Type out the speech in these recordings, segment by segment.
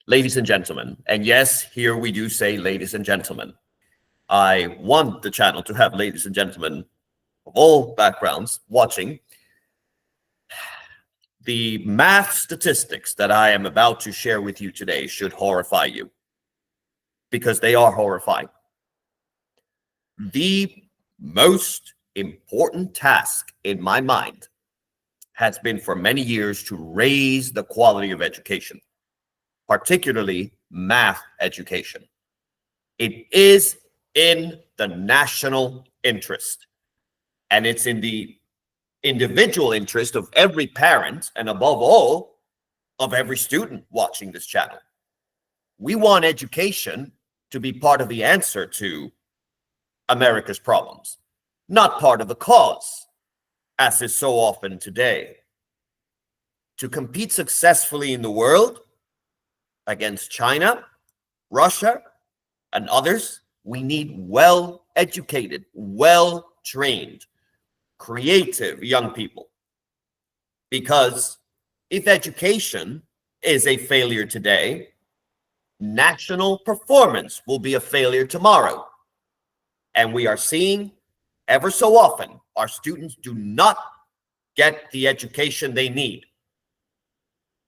Ladies and gentlemen, and yes, here we do say ladies and gentlemen. I want the channel to have ladies and gentlemen of all backgrounds watching. The math statistics that I am about to share with you today should horrify you, because they are horrifying. The most important task in my mind has been for many years to raise the quality of education, particularly math education. It is in the national interest, and it's in the individual interest of every parent, and above all, of every student watching this channel. We want education to be part of the answer to America's problems, not part of the cause, as is so often today. To compete successfully in the world against China, Russia, and others, we need well-educated, well-trained, creative young people. Because if education is a failure today, national performance will be a failure tomorrow. And we are seeing ever so often our students do not get the education they need.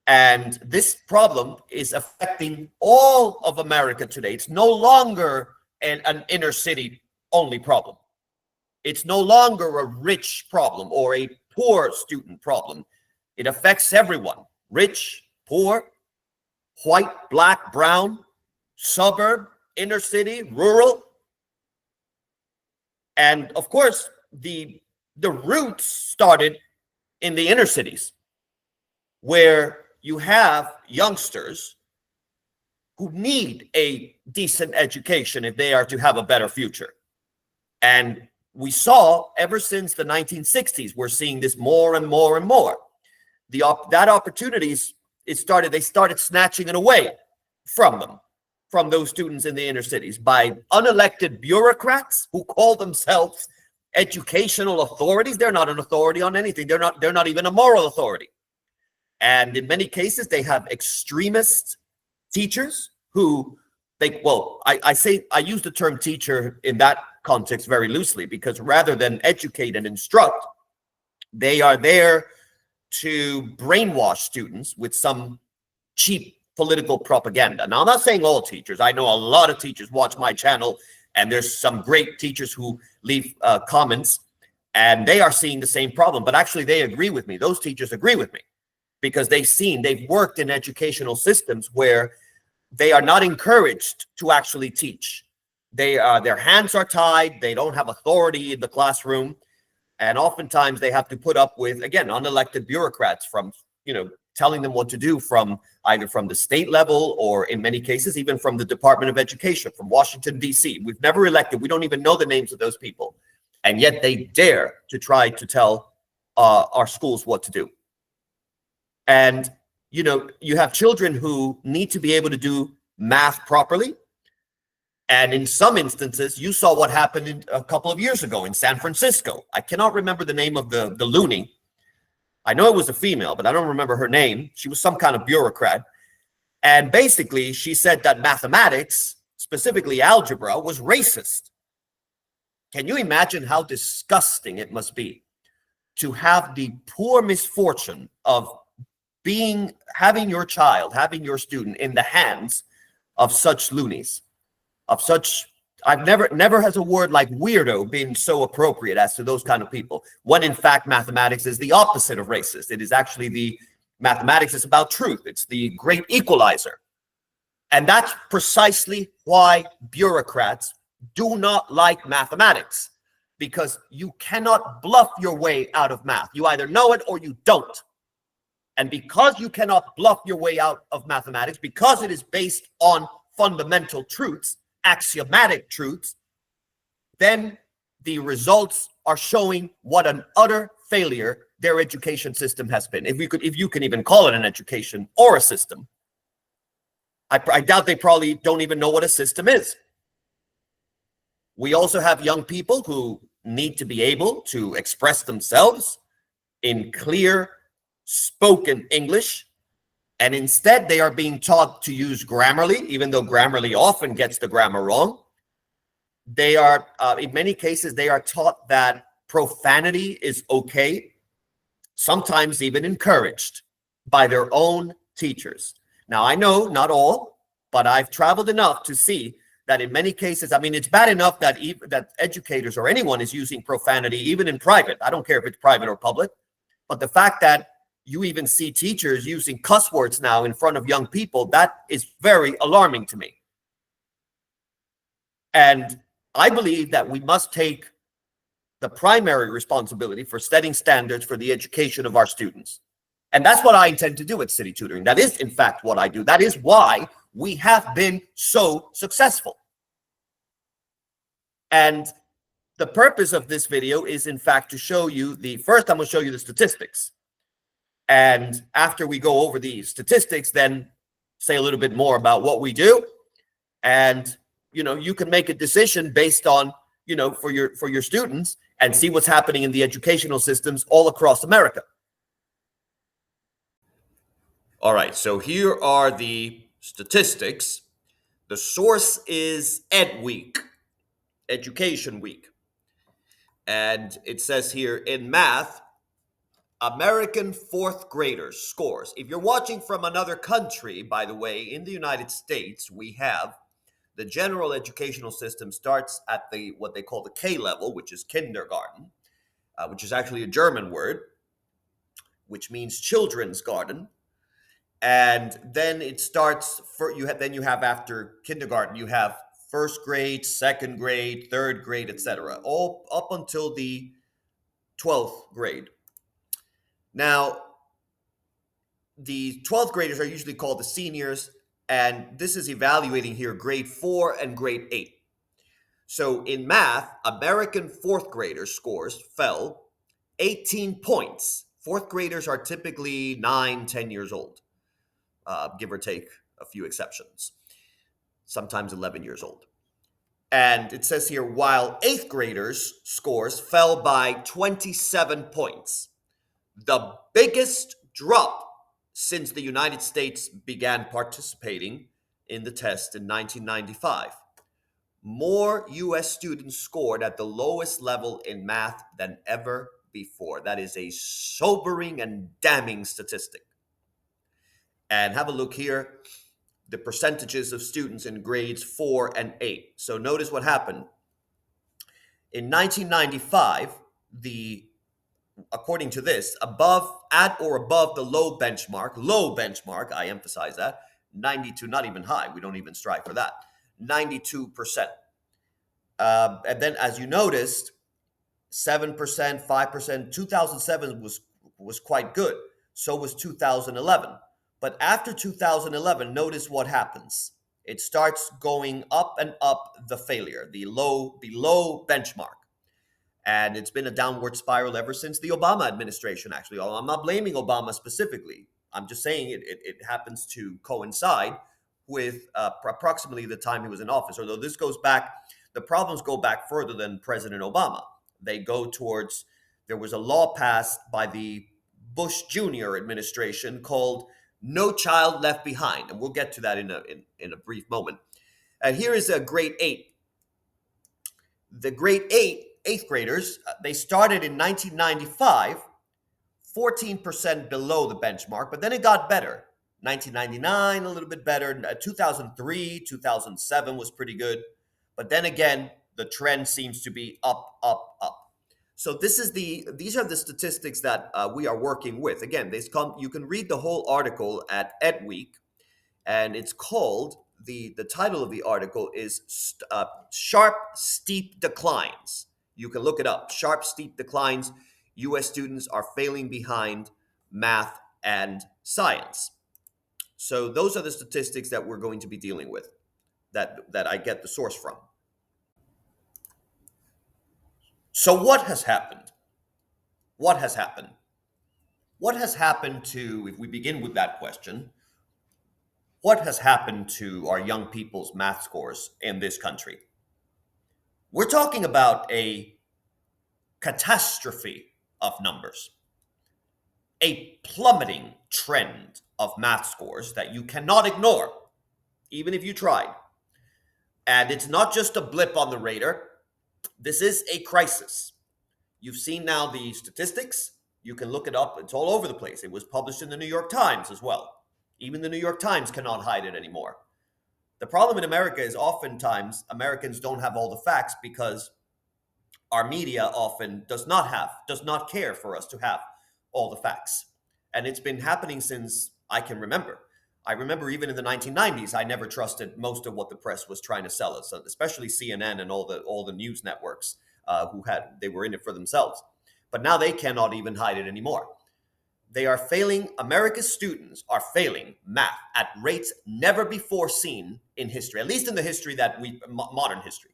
And this problem is affecting all of America today. It's no longer an inner city only problem. It's no longer a rich problem or a poor student problem. It affects everyone: rich, poor, white, black, brown, suburb, inner city, rural. And of course, the roots started in the inner cities, where you have youngsters who need a decent education if they are to have a better future. And we saw ever since the 1960s, we're seeing this more and more and more. That opportunities, they started snatching it away from them, from those students in the inner cities, by unelected bureaucrats who call themselves educational authorities. They're not an authority on anything. They're not even a moral authority. And in many cases, they have extremist teachers who I use the term teacher in that context very loosely, because rather than educate and instruct, they are there to brainwash students with some cheap political propaganda. Now, I'm not saying all teachers. I know a lot of teachers watch my channel, and there's some great teachers who leave comments, and they are seeing the same problem. But actually, they agree with me. Those teachers agree with me, because they've worked in educational systems where they are not encouraged to actually teach. Their hands are tied. They don't have authority in the classroom. And oftentimes they have to put up with, again, unelected bureaucrats from, telling them what to do either from the state level, or in many cases, even from the Department of Education, from Washington, D.C. We've never elected. We don't even know the names of those people. And yet they dare to try to tell our schools what to do. And, you have children who need to be able to do math properly. And in some instances, you saw what happened a couple of years ago in San Francisco. I cannot remember the name of the loony. I know it was a female, but I don't remember her name. She was some kind of bureaucrat. And basically, she said that mathematics, specifically algebra, was racist. Can you imagine how disgusting it must be to have the poor misfortune of having your student in the hands of such loonies, of such, never has a word like weirdo been so appropriate as to those kind of people, when in fact mathematics is the opposite of racist. It is actually mathematics is about truth. It's the great equalizer. And that's precisely why bureaucrats do not like mathematics, because you cannot bluff your way out of math. You either know it or you don't. And because you cannot bluff your way out of mathematics, because it is based on fundamental truths, axiomatic truths, then the results are showing what an utter failure their education system has been. If you can even call it an education or a system. I doubt they probably don't even know what a system is. We also have young people who need to be able to express themselves in clear spoken English And instead, they are being taught to use Grammarly, even though Grammarly often gets the grammar wrong. They are, in many cases, they are taught that profanity is okay, sometimes even encouraged by their own teachers. Now, I know not all, but I've traveled enough to see that in many cases, I mean, it's bad enough that that educators or anyone is using profanity, even in private. I don't care if it's private or public, but the fact that you even see teachers using cuss words now in front of young people, that is very alarming to me. And I believe that we must take the primary responsibility for setting standards for the education of our students. And that's what I intend to do at City Tutoring. That is, in fact, what I do. That is why we have been so successful. And the purpose of this video is, in fact, to show you first I'm going to show you the statistics. And after we go over the statistics, then say a little bit more about what we do. And, you can make a decision based on, for your students and see what's happening in the educational systems all across America. All right, so here are the statistics. The source is Ed Week, Education Week. And it says here in math, American fourth graders scores. If you're watching from another country, by the way, in the United States, we have the general educational system starts at what they call the K level, which is kindergarten, which is actually a German word, which means children's garden. And then it starts you have after kindergarten, you have first grade, second grade, third grade, etc., all up until the 12th grade. Now, the 12th graders are usually called the seniors, and this is evaluating here grade 4 and grade 8. So in math, American fourth graders scores fell 18 points. Fourth graders are typically 9, 10 years old, give or take a few exceptions, sometimes 11 years old. And it says here, while eighth graders' scores fell by 27 points, the biggest drop since the United States began participating in the test in 1995. More U.S. students scored at the lowest level in math than ever before. That is a sobering and damning statistic. And have a look here, the percentages of students in grades 4 and 8. So notice what happened. In 1995, according to this, at or above the low benchmark, I emphasize that, 92, not even high, we don't even strive for that, 92%. And then as you noticed, 7%, 5%, 2007 was quite good. So was 2011. But after 2011, notice what happens. It starts going up and up the failure, below benchmark. And it's been a downward spiral ever since the Obama administration, actually. I'm not blaming Obama specifically. I'm just saying it happens to coincide with approximately the time he was in office. Although the problems go back further than President Obama. They go towards, there was a law passed by the Bush Jr. administration called No Child Left Behind. And we'll get to that in a brief moment. And here is a grade 8. The grade 8th graders, they started in 1995, 14% below the benchmark, but then it got better. 1999, a little bit better. 2003, 2007 was pretty good. But then again, the trend seems to be up, up, up. So these are the statistics that we are working with. Again, you can read the whole article at EdWeek, and it's called, the title of the article is Sharp Steep Declines. You can look it up. Sharp Steep Declines. U.S. students are failing behind math and science. So those are the statistics that we're going to be dealing with, that I get the source from. So what has happened? What has happened? What has happened to, if we begin with that question, what has happened to our young people's math scores in this country? We're talking about a catastrophe of numbers. a plummeting trend of math scores that you cannot ignore, even if you tried. And it's not just a blip on the radar, this is a crisis. You've seen now the statistics. You can look it up. It's all over the place. It was published in the New York Times as well. Even the New York Times cannot hide it anymore. The problem in America is oftentimes Americans don't have all the facts because our media often does not care for us to have all the facts. And it's been happening since I can remember. I remember even in the 1990s, I never trusted most of what the press was trying to sell us, especially CNN and all the news networks they were in it for themselves. But now they cannot even hide it anymore. They are failing. America's students are failing math at rates never before seen in history, at least in the history modern history.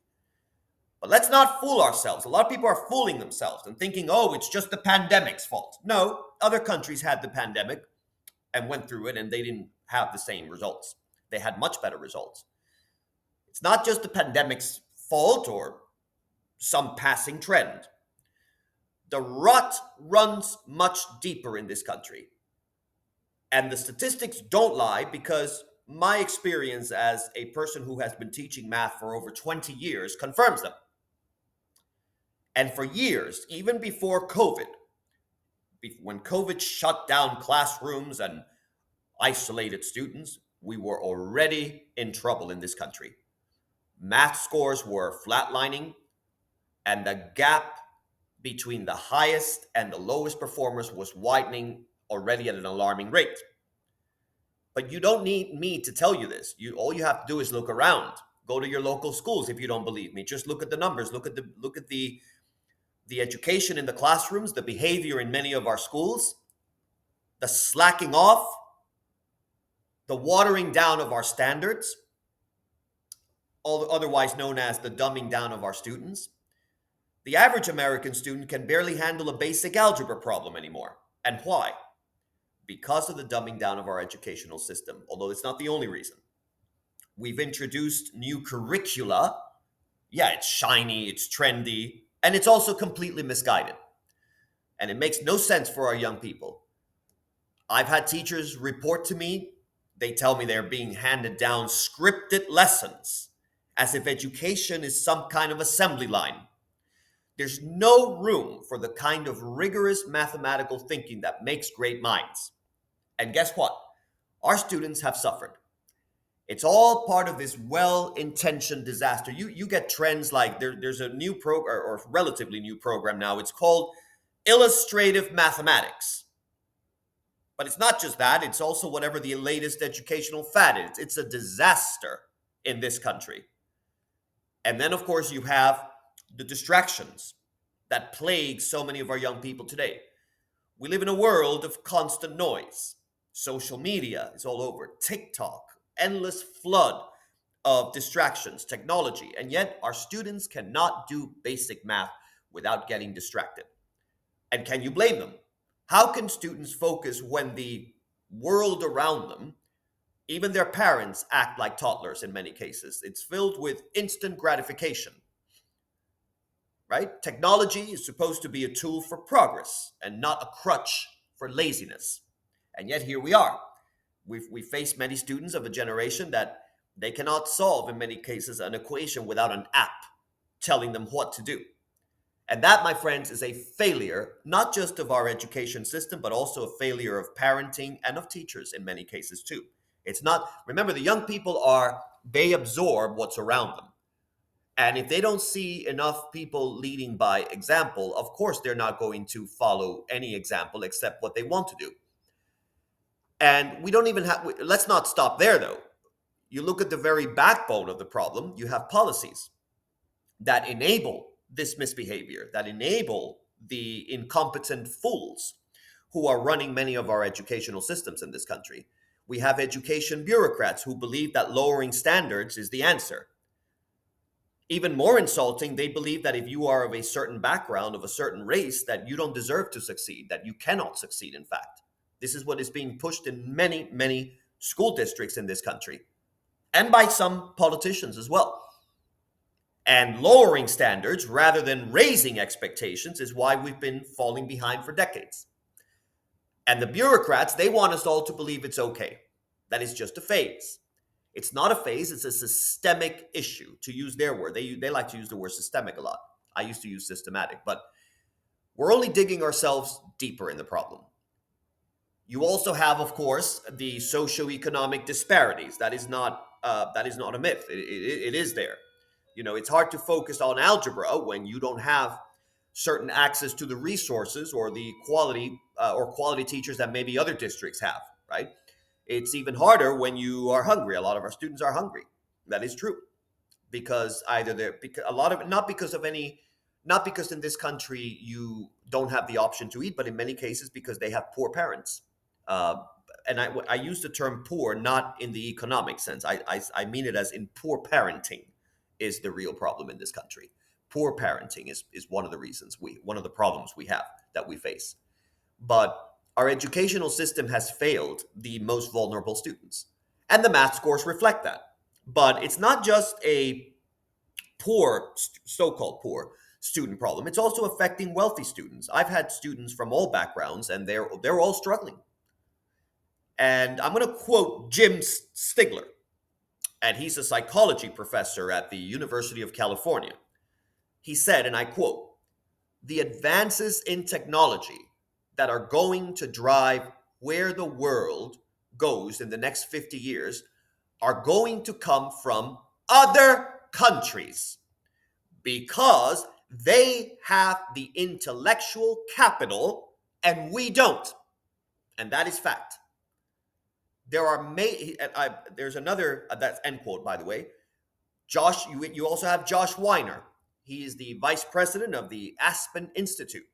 But let's not fool ourselves. A lot of people are fooling themselves and thinking, oh, it's just the pandemic's fault. No, other countries had the pandemic and went through it, and they didn't have the same results. They had much better results. It's not just the pandemic's fault or some passing trend. The rut runs much deeper in this country. And the statistics don't lie, because my experience as a person who has been teaching math for over 20 years confirms them. And for years, even before COVID, when COVID shut down classrooms and isolated students, we were already in trouble in this country. Math scores were flatlining, and the gap between the highest and the lowest performers was widening already at an alarming rate. But you don't need me to tell you this. All you have to do is look around. Go to your local schools if you don't believe me. Just look at the numbers. Look at the education in the classrooms, the behavior in many of our schools, the slacking off, the watering down of our standards, otherwise known as the dumbing down of our students. The average American student can barely handle a basic algebra problem anymore. And why? Because of the dumbing down of our educational system, although it's not the only reason. We've introduced new curricula. Yeah, it's shiny, it's trendy, and it's also completely misguided. And it makes no sense for our young people. I've had teachers report to me, they tell me they're being handed down scripted lessons as if education is some kind of assembly line. There's no room for the kind of rigorous mathematical thinking that makes great minds. And guess what? Our students have suffered. It's all part of this well-intentioned disaster. You get trends like there's a new program, or relatively new program now. It's called illustrative mathematics. But it's not just that. It's also whatever the latest educational fad is. It's a disaster in this country. And then, of course, you have the distractions that plague so many of our young people today. We live in a world of constant noise. Social media is all over. TikTok, endless flood of distractions, technology, and yet our students cannot do basic math without getting distracted. And can you blame them? How can students focus when the world around them, even their parents, act like toddlers in many cases? It's filled with instant gratification, right? Technology is supposed to be a tool for progress and not a crutch for laziness. And yet here we are. We face many students of a generation that they cannot solve, in many cases, an equation without an app telling them what to do. And that, my friends, is a failure, not just of our education system, but also a failure of parenting and of teachers in many cases too. It's not, remember, the young people they absorb what's around them. And if they don't see enough people leading by example, of course, they're not going to follow any example except what they want to do. And we don't even let's not stop there though. You look at the very backbone of the problem, you have policies that enable this misbehavior, that enable the incompetent fools who are running many of our educational systems in this country. We have education bureaucrats who believe that lowering standards is the answer. Even more insulting, they believe that if you are of a certain background, of a certain race, that you don't deserve to succeed, that you cannot succeed, in fact. This is what is being pushed in many, many school districts in this country, and by some politicians as well. And lowering standards rather than raising expectations is why we've been falling behind for decades. And the bureaucrats, they want us all to believe it's okay. That is just a phase. It's not a phase, it's a systemic issue, to use their word. They like to use the word systemic a lot. I used to use systematic, but we're only digging ourselves deeper in the problem. You also have, of course, the socioeconomic disparities. That is not a myth. It is there. It's hard to focus on algebra when you don't have certain access to the resources or the quality teachers that maybe other districts have, right? It's even harder when you are hungry. A lot of our students are hungry. That is true, because either they're because a lot of it, not because in this country you don't have the option to eat, but in many cases because they have poor parents. Uh, and I use the term poor not in the economic sense. I mean it as in poor parenting is the real problem in this country. Poor parenting is one of the problems we have, that we face. But our educational system has failed the most vulnerable students. And the math scores reflect that. But it's not just a so-called poor student problem. It's also affecting wealthy students. I've had students from all backgrounds, and they're all struggling. And I'm going to quote Jim Stigler, and he's a psychology professor at the University of California. He said, and I quote, "The advances in technology that are going to drive where the world goes in the next 50 years are going to come from other countries because they have the intellectual capital and we don't." And that is fact. There's another, that's end quote, by the way. You also have Josh Weiner. He is the vice president of the Aspen Institute.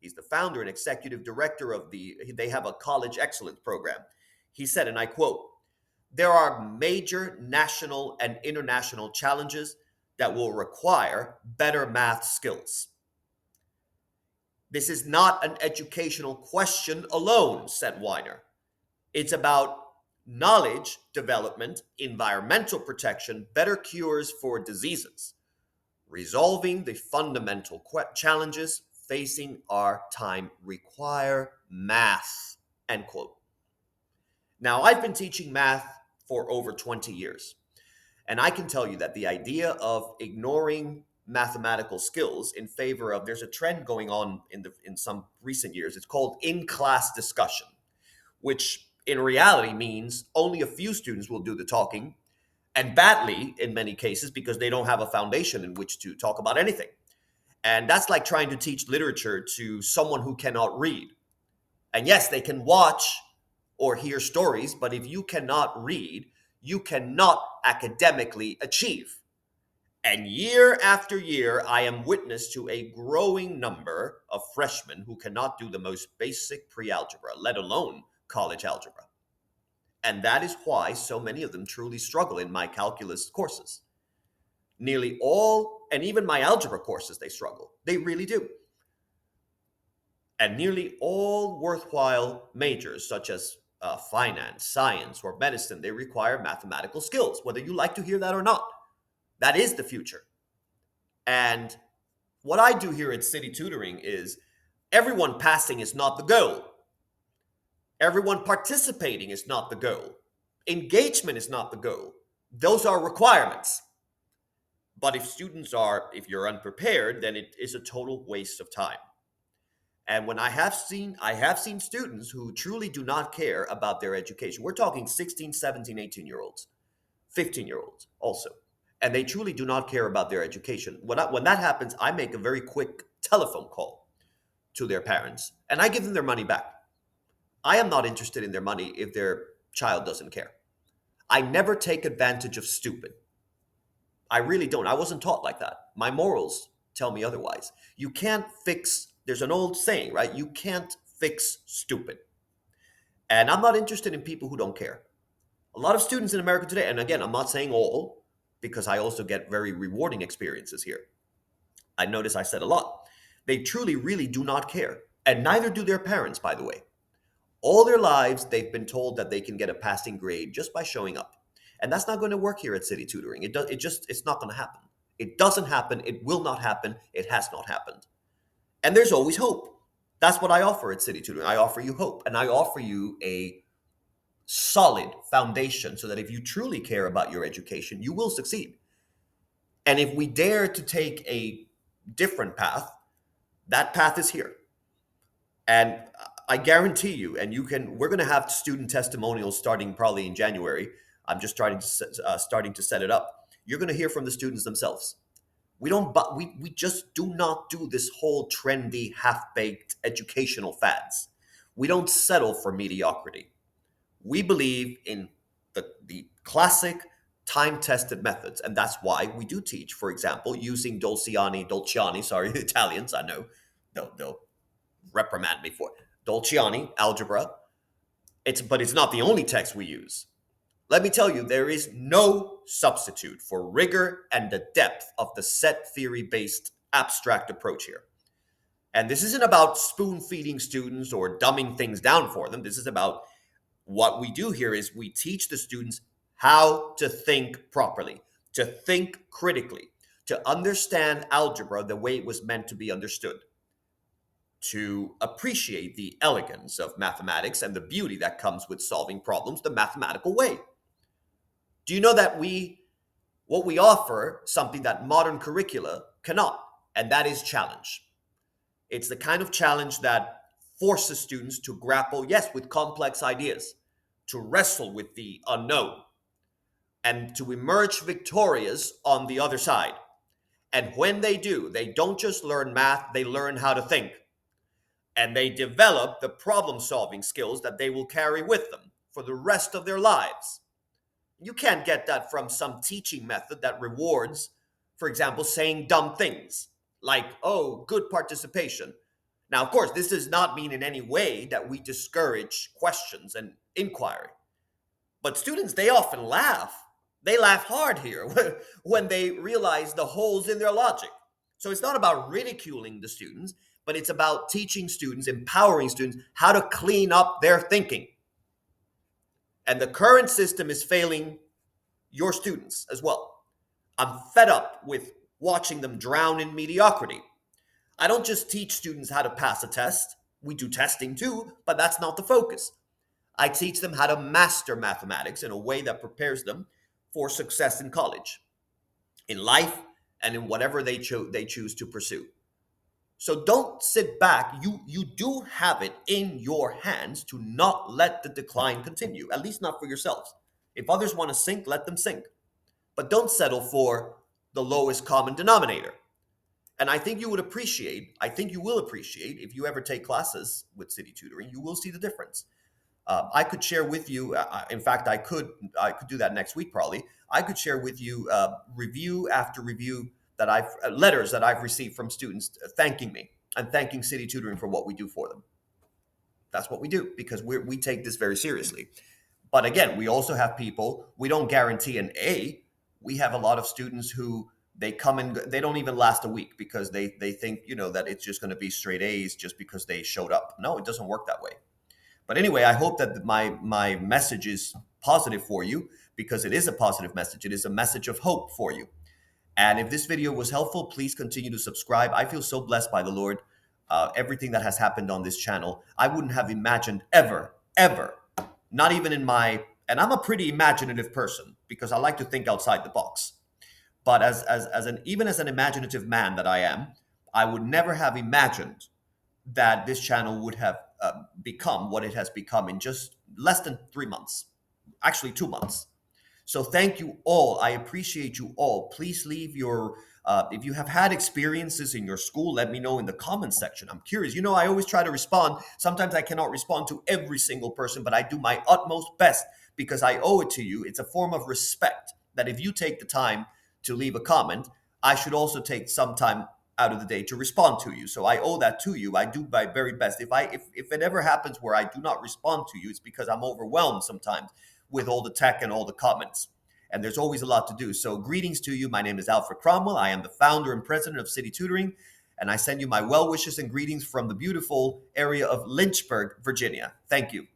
He's the founder and executive director they have a college excellence program. He said, and I quote, "There are major national and international challenges that will require better math skills. This is not an educational question alone," said Weiner. "It's about knowledge development, environmental protection, better cures for diseases, resolving the fundamental challenges facing our time require math," end quote. Now, I've been teaching math for over 20 years, and I can tell you that the idea of ignoring mathematical skills in favor of, there's a trend going on in some recent years. It's called in-class discussion, which in reality means only a few students will do the talking, and badly in many cases because they don't have a foundation in which to talk about anything. And that's like trying to teach literature to someone who cannot read. And yes, they can watch or hear stories, but if you cannot read, you cannot academically achieve. And year after year, I am witness to a growing number of freshmen who cannot do the most basic pre-algebra, let alone college algebra. And that is why so many of them truly struggle in my calculus courses. Nearly all, and even my algebra courses, they struggle. They really do. And nearly all worthwhile majors, such as finance, science, or medicine, they require mathematical skills, whether you like to hear that or not. That is the future. And what I do here at City Tutoring is everyone passing is not the goal. Everyone participating is not the goal. Engagement is not the goal. Those are requirements. But if you're unprepared, then it is a total waste of time. And when I have seen students who truly do not care about their education. We're talking 16, 17, 18-year-olds, 15-year-olds also. And they truly do not care about their education. When that happens, I make a very quick telephone call to their parents, and I give them their money back. I am not interested in their money if their child doesn't care. I never take advantage of stupid. I really don't. I wasn't taught like that. My morals tell me otherwise. There's an old saying, right? You can't fix stupid. And I'm not interested in people who don't care. A lot of students in America today, and again, I'm not saying all, because I also get very rewarding experiences here. I notice I said a lot. They truly, really do not care. And neither do their parents, by the way. All their lives, they've been told that they can get a passing grade just by showing up. And that's not going to work here at City Tutoring. It's not going to happen. It doesn't happen. It will not happen. It has not happened. And there's always hope. That's what I offer at City Tutoring. I offer you hope, and I offer you a solid foundation so that if you truly care about your education, you will succeed. And if we dare to take a different path, that path is here. And I guarantee you, and we're going to have student testimonials starting probably in January. I'm just starting to set it up. You're going to hear from the students themselves. We just do not do this whole trendy, half-baked educational fads. We don't settle for mediocrity. We believe in the classic time-tested methods, and that's why we do teach, for example, using Dolciani, sorry, Italians, I know, they'll reprimand me for it. Dolciani, algebra. But it's not the only text we use. Let me tell you, there is no substitute for rigor and the depth of the set theory-based abstract approach here. And this isn't about spoon-feeding students or dumbing things down for them. This is about what we do here is we teach the students how to think properly, to think critically, to understand algebra the way it was meant to be understood, to appreciate the elegance of mathematics and the beauty that comes with solving problems the mathematical way. Do you know that what we offer, something that modern curricula cannot, and that is challenge. It's the kind of challenge that forces students to grapple, yes, with complex ideas, to wrestle with the unknown, and to emerge victorious on the other side. And when they do, they don't just learn math, they learn how to think. And they develop the problem-solving skills that they will carry with them for the rest of their lives. You can't get that from some teaching method that rewards, for example, saying dumb things like, oh, good participation. Now, of course, this does not mean in any way that we discourage questions and inquiry. But students, they often laugh. They laugh hard here when they realize the holes in their logic. So it's not about ridiculing the students, but it's about teaching students, empowering students how to clean up their thinking. And the current system is failing your students as well. I'm fed up with watching them drown in mediocrity. I don't just teach students how to pass a test. We do testing too, but that's not the focus. I teach them how to master mathematics in a way that prepares them for success in college, in life, and in whatever they choose to pursue. So don't sit back. You do have it in your hands to not let the decline continue, at least not for yourselves. If others want to sink, let them sink. But don't settle for the lowest common denominator. And I think you will appreciate, if you ever take classes with City Tutoring, you will see the difference. I could share with you, in fact, I could do that next week probably. I could share with you review after review letters that I've received from students thanking me and thanking City Tutoring for what we do for them. That's what we do because we take this very seriously. But again, we also have people, we don't guarantee an A. We have a lot of students who they come and they don't even last a week because they think, that it's just going to be straight A's just because they showed up. No, it doesn't work that way. But anyway, I hope that my message is positive for you because it is a positive message. It is a message of hope for you. And if this video was helpful, please continue to subscribe. I feel so blessed by the Lord. Everything that has happened on this channel, I wouldn't have imagined ever, not even and I'm a pretty imaginative person because I like to think outside the box. But even as an imaginative man that I am, I would never have imagined that this channel would have become what it has become in just less than 3 months, actually 2 months. So thank you all. I appreciate you all. Please leave if you have had experiences in your school, let me know in the comments section. I'm curious. I always try to respond. Sometimes I cannot respond to every single person, but I do my utmost best because I owe it to you. It's a form of respect that if you take the time to leave a comment, I should also take some time out of the day to respond to you. So I owe that to you. I do my very best. If it ever happens where I do not respond to you, it's because I'm overwhelmed sometimes with all the tech and all the comments. And there's always a lot to do. So greetings to you. My name is Alfred Cromwell. I am the founder and president of City Tutoring. And I send you my well wishes and greetings from the beautiful area of Lynchburg, Virginia. Thank you.